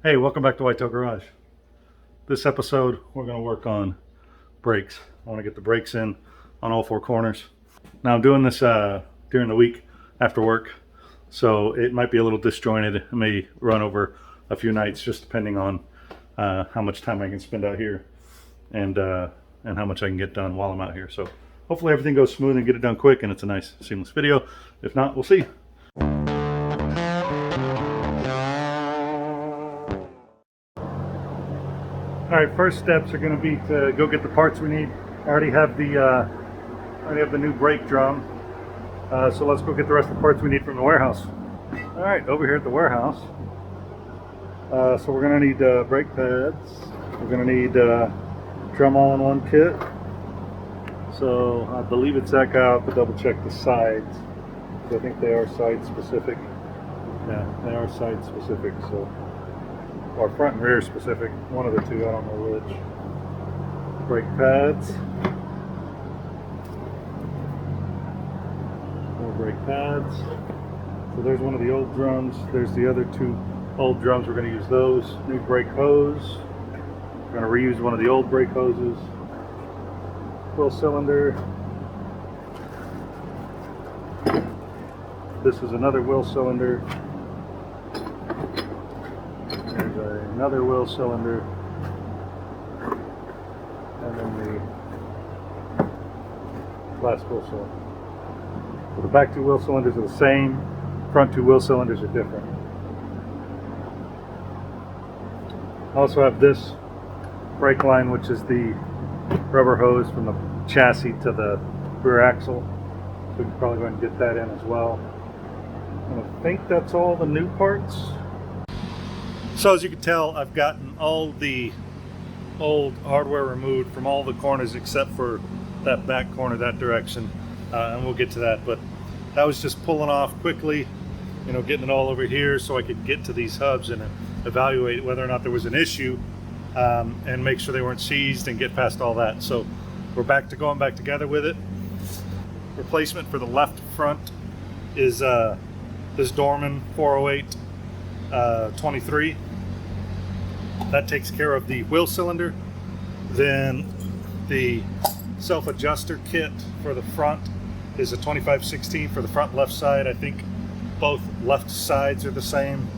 Hey, welcome back to Whitetail Garage. This episode, we're going to work on brakes. I want to get the brakes in on all four corners. Now, I'm doing this during the week after work, so it might be a little disjointed. It may run over a few nights, just depending on how much time I can spend out here and how much I can get done while I'm out here. So hopefully everything goes smooth and get it done quick, and it's a nice, seamless video. If not, we'll see. All right, first steps are going to be to go get the parts we need. I already have the new brake drum, so let's go get the rest of the parts we need from the warehouse. All right, over here at the warehouse. So we're going to need brake pads. We're going to need drum all-in-one kit. So I believe it's that guy. I'll have to double check the sides. I think they are side specific. Yeah, they are side specific. So. Or front and rear specific, one of the two, I don't know which. Brake pads. More brake pads. So there's one of the old drums. There's the other two old drums. We're going to use those. New brake hose. We're going to reuse one of the old brake hoses. Wheel cylinder. This is another wheel cylinder. Another wheel cylinder, and then the last wheel cylinder. So the back two wheel cylinders are the same, front two wheel cylinders are different. I also have this brake line, which is the rubber hose from the chassis to the rear axle. So we can probably go ahead and get that in as well. And I think that's all the new parts. So as you can tell, I've gotten all the old hardware removed from all the corners except for that back corner that direction, and we'll get to that. But that was just pulling off quickly, you know, getting it all over here so I could get to these hubs and evaluate whether or not there was an issue, and make sure they weren't seized and get past all that. So we're back to going back together with it. Replacement for the left front is this Dorman 408 23. That takes care of the wheel cylinder. Then the self-adjuster kit for the front is a 2516 for the front left side. I think both left sides are the same,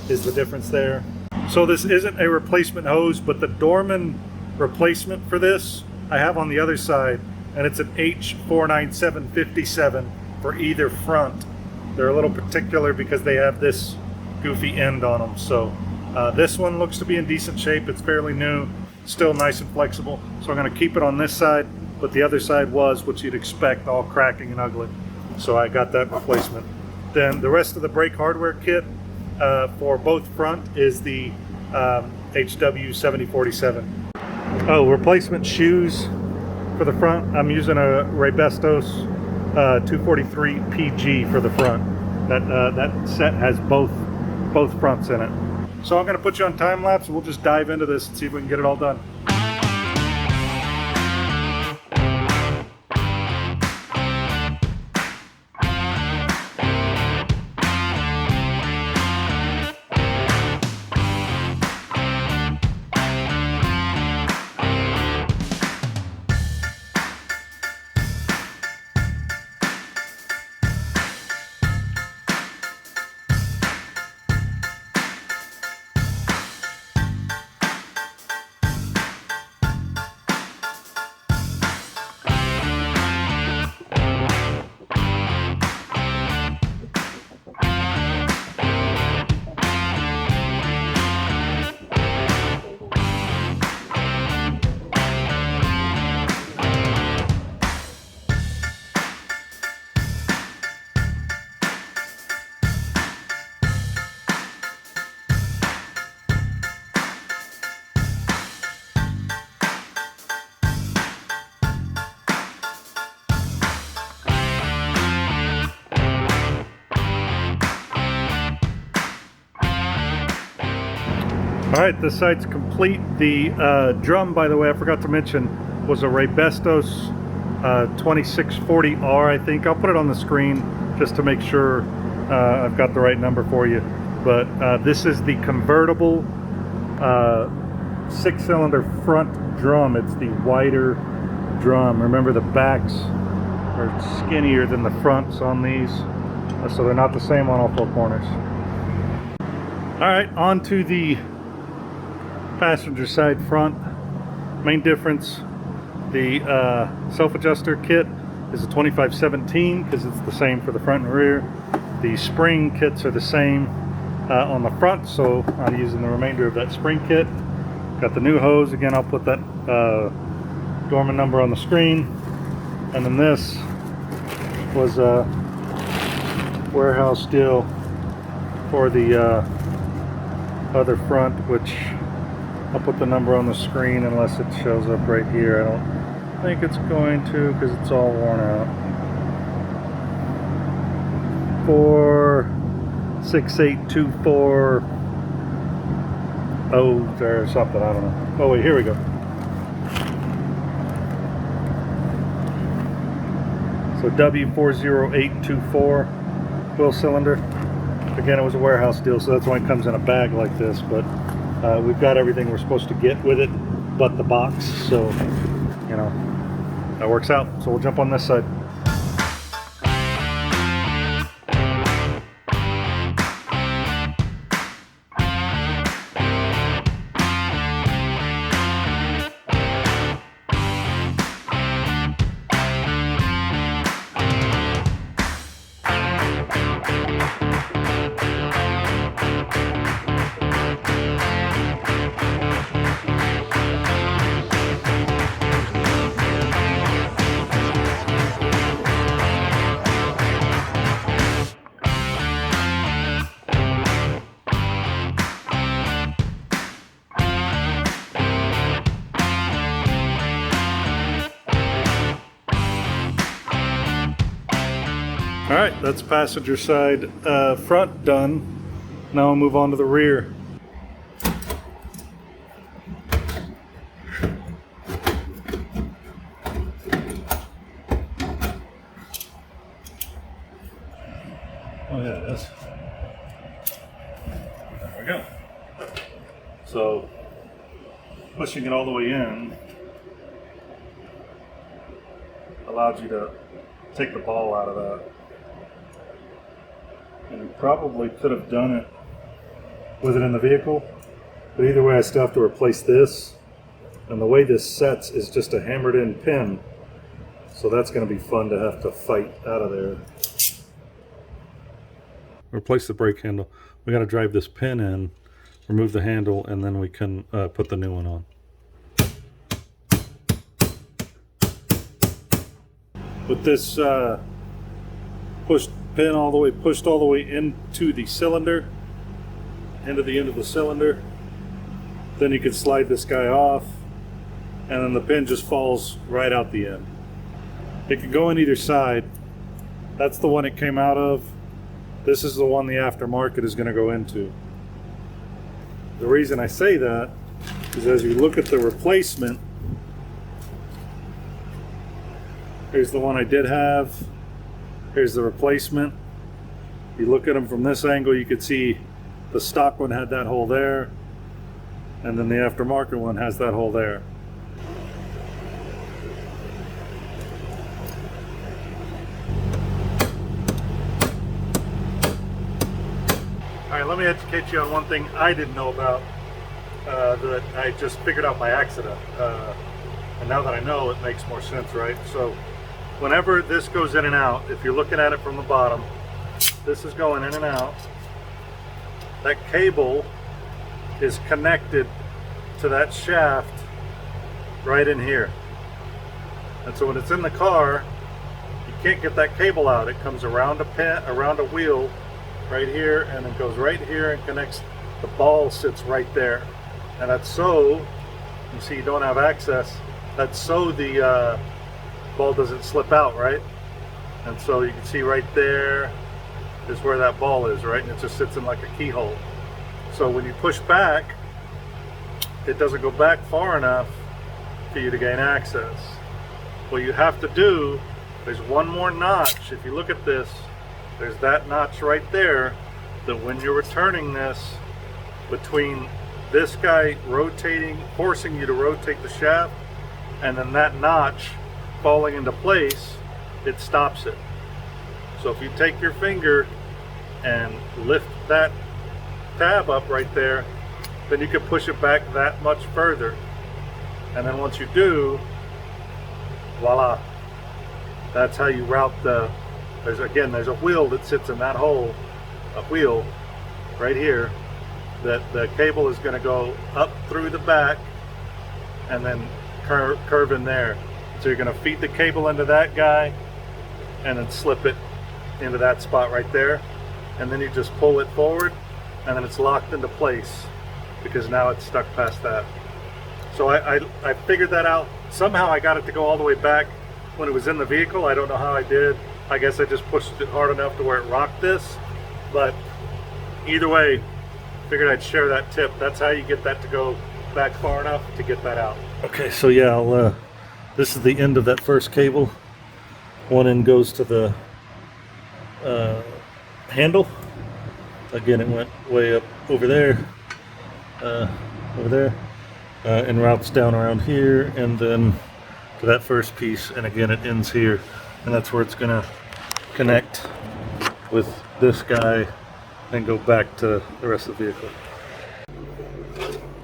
is the difference there. So this isn't a replacement hose, but the Dorman replacement for this I have on the other side, and it's an H49757 for either front. They're a little particular because they have this goofy end on them. So this one looks to be in decent shape. It's fairly new, still nice and flexible. So I'm going to keep it on this side, but the other side was what you'd expect, all cracking and ugly. So I got that replacement. Then the rest of the brake hardware kit for both front is the HW7047. Oh, replacement shoes for the front. I'm using a Raybestos 243 PG for the front. That set has both fronts in it. So I'm going to put you on time lapse and we'll just dive into this and see if we can get it all done. All right, this side's complete. The drum, by the way, I forgot to mention, was a Raybestos 2640R, I think. I'll put it on the screen just to make sure I've got the right number for you. But this is the convertible 6-cylinder front drum. It's the wider drum. Remember, the backs are skinnier than the fronts on these, so they're not the same on all 4 corners. All right, on to the passenger side front. Main difference, the self-adjuster kit is a 2517 because it's the same for the front and rear. The spring kits are the same on the front, so I'm using the remainder of that spring kit. Got the new hose. Again, I'll put that Dorman number on the screen. And then this was a warehouse deal for the other front, which I'll put the number on the screen unless it shows up right here. I don't think it's going to because it's all worn out. 46824 or something, I don't know. Oh wait, here we go. So W40824 wheel cylinder. Again, it was a warehouse deal, so that's why it comes in a bag like this, but we've got everything we're supposed to get with it but the box, so you know, that works out. So we'll jump on this side. All right, that's passenger side front done. Now I'll move on to the rear. Oh yeah, it is. There we go. So pushing it all the way in allowed you to take the ball out of that. And you probably could have done it with it in the vehicle, but either way I still have to replace this, and the way this sets is just a hammered in pin, so that's going to be fun to have to fight out of there. Replace the brake handle. We got to drive this pin in, remove the handle, and then we can put the new one on. With this pushed pin pushed all the way into the cylinder, into the end of the cylinder, then you can slide this guy off, and then the pin just falls right out the end. It can go on either side. That's the one it came out of. This is the one the aftermarket is going to go into. The reason I say that is as you look at the replacement, here's the one I did have. Here's the replacement. You look at them from this angle, you could see the stock one had that hole there, and then the aftermarket one has that hole there. All right, let me educate you on one thing I didn't know about that I just figured out by accident. And now that I know, it makes more sense, right? So whenever this goes in and out, if you're looking at it from the bottom, this is going in and out. That cable is connected to that shaft right in here. And so when it's in the car, you can't get that cable out. It comes around a pin, around a wheel right here, and it goes right here and connects. The ball sits right there. And that's so, you see you don't have access, that's so the ball doesn't slip out, right? And so you can see right there is where that ball is, right? And it just sits in like a keyhole. So when you push back, it doesn't go back far enough for you to gain access. What you have to do, there's one more notch. If you look at this, there's that notch right there, that when you're returning this between this guy rotating, forcing you to rotate the shaft, and then that notch falling into place, it stops it. So if you take your finger and lift that tab up right there, then you can push it back that much further. And then once you do, voila, that's how you route the, there's a wheel that sits in that hole, a wheel right here, that the cable is going to go up through the back and then curve in there. So you're going to feed the cable into that guy and then slip it into that spot right there, and then you just pull it forward and then it's locked into place because now it's stuck past that. So I figured that out. Somehow I got it to go all the way back when it was in the vehicle. I don't know how I did. I guess I just pushed it hard enough to where it rocked this. But either way, figured I'd share that tip. That's how you get that to go back far enough to get that out. Okay, so yeah, this is the end of that first cable. One end goes to the handle. Again, it went way up over there, and routes down around here, and then to that first piece, and again it ends here, and that's where it's gonna connect with this guy and go back to the rest of the vehicle.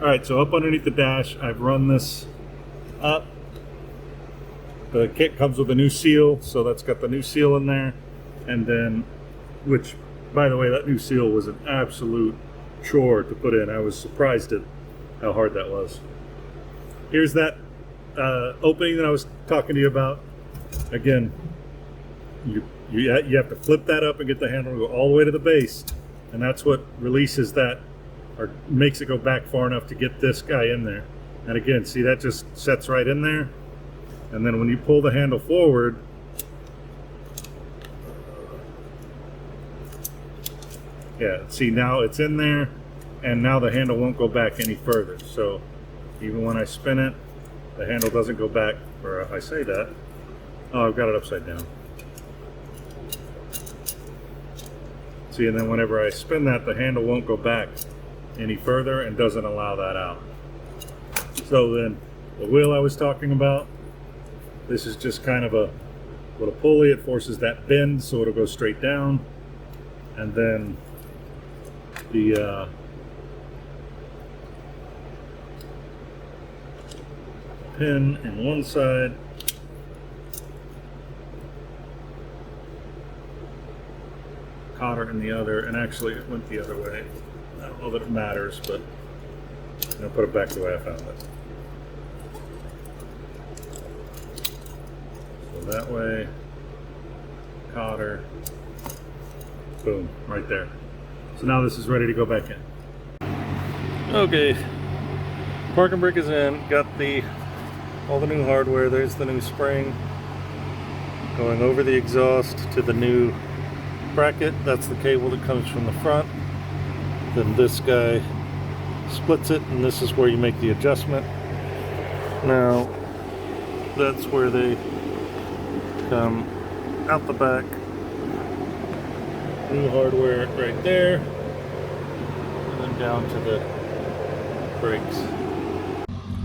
Alright, so up underneath the dash, I've run this up. The kit comes with a new seal, so that's got the new seal in there, and then, which, by the way, that new seal was an absolute chore to put in. I was surprised at how hard that was. Here's that opening that I was talking to you about. Again, you have to flip that up and get the handle to go all the way to the base, and that's what releases that, or makes it go back far enough to get this guy in there. And again, see, that just sets right in there, and then when you pull the handle forward, yeah, see, now it's in there, and now the handle won't go back any further. So even when I spin it, the handle doesn't go back, or I say that, oh, I've got it upside down. See, and then whenever I spin that, the handle won't go back any further and doesn't allow that out. So then the wheel I was talking about, this is just kind of a little pulley. It forces that bend so it'll go straight down, and then the pin in one side, cotter in the other, and actually it went the other way. I don't know that it matters, but I'm gonna put it back the way I found it. So that way, cotter, boom, right there. So now this is ready to go back in. Okay, parking brake is in. Got all the new hardware. There's the new spring going over the exhaust to the new bracket. That's the cable that comes from the front. Then this guy splits it, and this is where you make the adjustment. Now that's where they come out the back. New hardware right there, and then down to the brakes.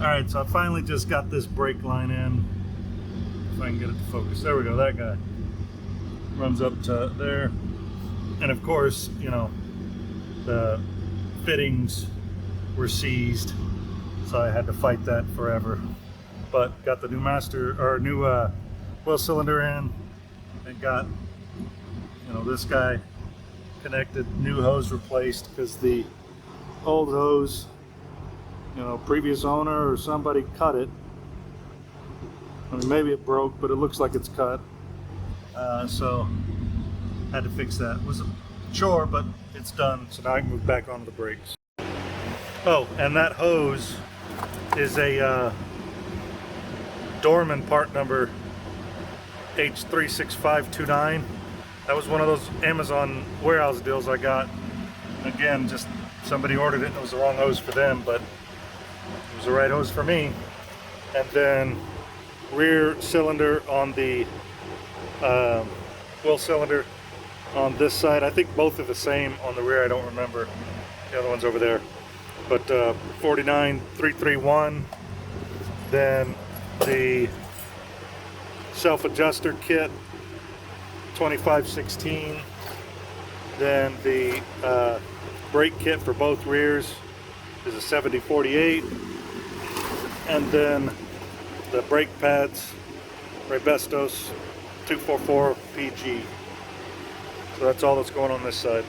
Alright, so I finally just got this brake line in. If I can get it to focus. There we go, that guy runs up to there. And of course, you know, the fittings were seized, so I had to fight that forever. But got the new new oil cylinder in, and got, you know, this guy connected, new hose replaced, because the old hose, you know, previous owner or somebody cut it. I mean, maybe it broke, but it looks like it's cut. So had to fix that. It was a chore, but it's done, so now I can move back onto the brakes. Oh, and that hose is a Dorman part number H36529. That was one of those Amazon warehouse deals I got. Again, just somebody ordered it and it was the wrong hose for them, but it was the right hose for me. And then rear cylinder on the wheel cylinder on this side. I think both are the same on the rear. I don't remember. The other one's over there. but 49331. Then the self-adjuster kit, 2516. Then the brake kit for both rears is a 7048. And then the brake pads, Rebestos 244 PG. So that's all that's going on this side.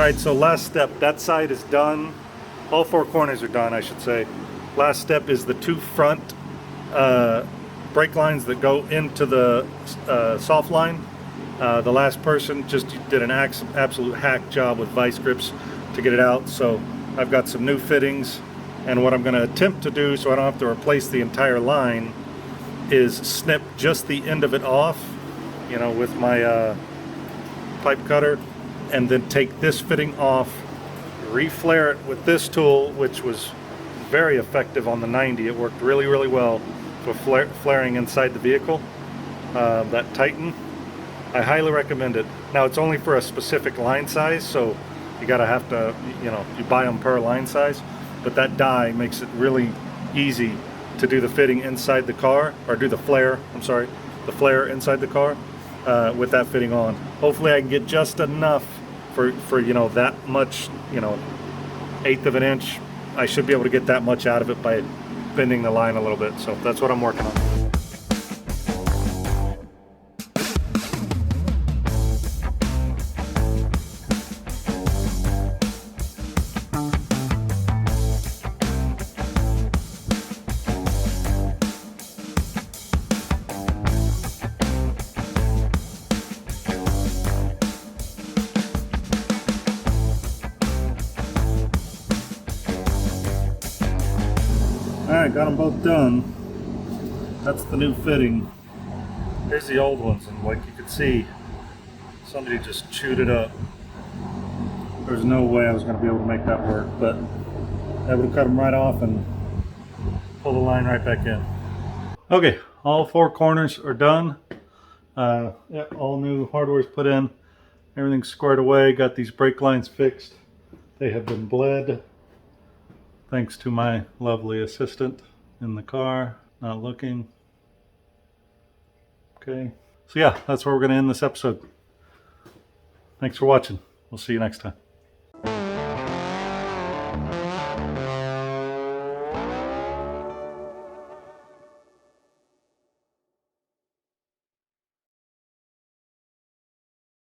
Alright, so last step, that side is done. All four corners are done, I should say. Last step is the two front brake lines that go into the soft line. The last person just did an absolute hack job with vice grips to get it out, so I've got some new fittings, and what I'm going to attempt to do so I don't have to replace the entire line is snip just the end of it off, you know, with my pipe cutter, and then take this fitting off, reflare it with this tool, which was very effective on the 90. It worked really, really well for flaring inside the vehicle. That Titan, I highly recommend it. Now it's only for a specific line size, so you have to, you know, you buy them per line size, but that die makes it really easy to do the fitting inside the car, or do the flare, I'm sorry, the flare inside the car with that fitting on. Hopefully I can get just enough for you know, that much, you know, 1/8 of an inch. I should be able to get that much out of it by bending the line a little bit, so that's what I'm working on. Alright, got them both done. That's the new fitting. Here's the old ones, and like you can see, somebody just chewed it up. There's no way I was going to be able to make that work, but I would have cut them right off and pull the line right back in. Okay, all four corners are done. Yeah, all new hardware's put in. Everything's squared away. Got these brake lines fixed. They have been bled, thanks to my lovely assistant in the car, not looking. Okay, so yeah, that's where we're going to end this episode. Thanks for watching. We'll see you next time.